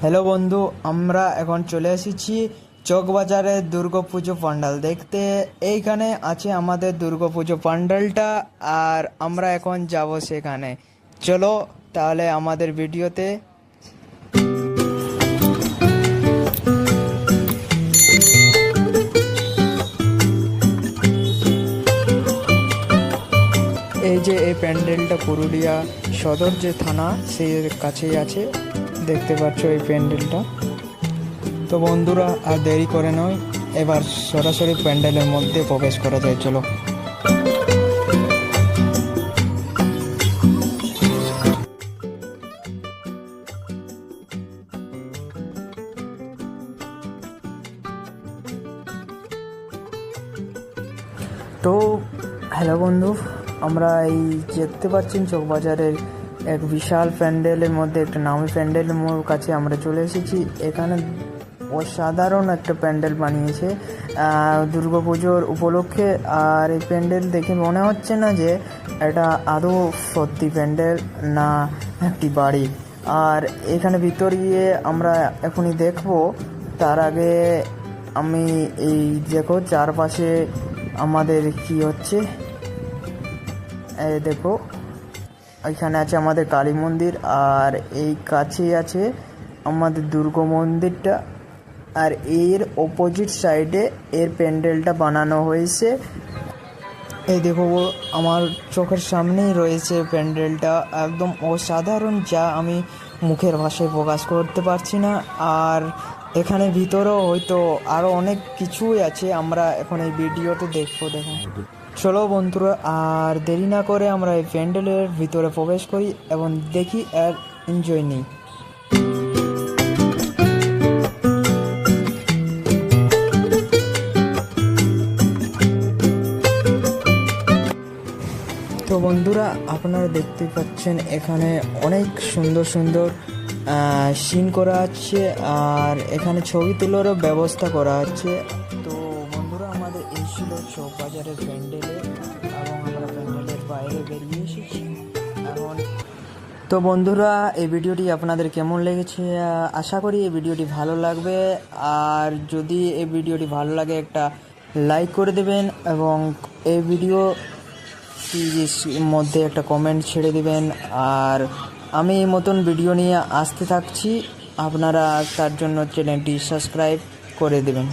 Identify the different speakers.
Speaker 1: Hello বন্ধু, আমরা এখন চলে এসেছি চকবাজারে দুর্গাপুজো প্যান্ডেল দেখতে। এইখানে আছে আমাদের দুর্গাপুজো প্যান্ডেলটা, আর আমরা এখন যাব সেখানে। চলো তাহলে আমাদের ভিডিওতে। এই যে এই প্যান্ডেলটা পুরুলিয়া সদর যে থানা সেই কাছেই আছে, দেখতে পাচ্ছ এই প্যান্ডেলটা। তো বন্ধুরা আর দেরি করে নয়, এবার সরাসরি প্যান্ডেলের মধ্যে প্রবেশ করা যায়। চলো। তো হ্যালো বন্ধু, আমরা এই দেখতে পাচ্ছেন চকবাজারের এক বিশাল প্যান্ডেলের মধ্যে একটা নামি প্যান্ডেলের কাছে আমরা চলে এসেছি। এখানে অসাধারণ একটা প্যান্ডেল বানিয়েছে দুর্গাপুজোর উপলক্ষে। আর এই প্যান্ডেল দেখে মনে হচ্ছে না যে এটা আদৌ সত্যি প্যান্ডেল না একটি বাড়ি। আর এখানে ভিতর গিয়ে আমরা এখনই দেখব। তার আগে আমি এই দেখো চারপাশে আমাদের কি হচ্ছে, এই দেখো এখানে আছে আমাদের কালী মন্দির, আর এই কাছেই আছে আমাদের দুর্গা মন্দিরটা। আর এর অপোজিট সাইডে এর প্যান্ডেলটা বানানো হয়েছে। এই দেখো আমার চোখের সামনেই রয়েছে প্যান্ডেলটা, একদম অসাধারণ, যা আমি মুখের ভাষায় প্রকাশ করতে পারছি না। আর এখানে ভিতরেও হয়তো আরও অনেক কিছুই আছে, আমরা এখন এই ভিডিওতে দেখবো। দেখো চলো বন্ধুরা, আর দেরি না করে আমরা এই প্যান্ডেলের ভিতরে প্রবেশ করি এবং দেখি আর এনজয় নিই। তো বন্ধুরা, আপনারা দেখতে পাচ্ছেন এখানে অনেক সুন্দর সুন্দর সিন করা আছে, আর এখানে ছবি তোলারও ব্যবস্থা করা আছে। তো বন্ধুরা, আমাদের এই ছিল চকবাজারের প্যান্ডেলে, এবং আমরা প্যান্ডেলের বাইরে বেরিয়ে এসেছি এখন। তো বন্ধুরা, এই ভিডিওটি আপনাদের কেমন লেগেছে? আশা করি এই ভিডিওটি ভালো লাগবে। আর যদি এই ভিডিওটি ভালো লাগে একটা লাইক করে দেবেন, এবং এই ভিডিও মধ্যে একটা কমেন্ট ছেড়ে দিবেন। আর আমি এই মতন ভিডিও নিয়ে আসতে থাকছি, আপনারা তার জন্য চ্যানেলটি সাবস্ক্রাইব করে দেবেন।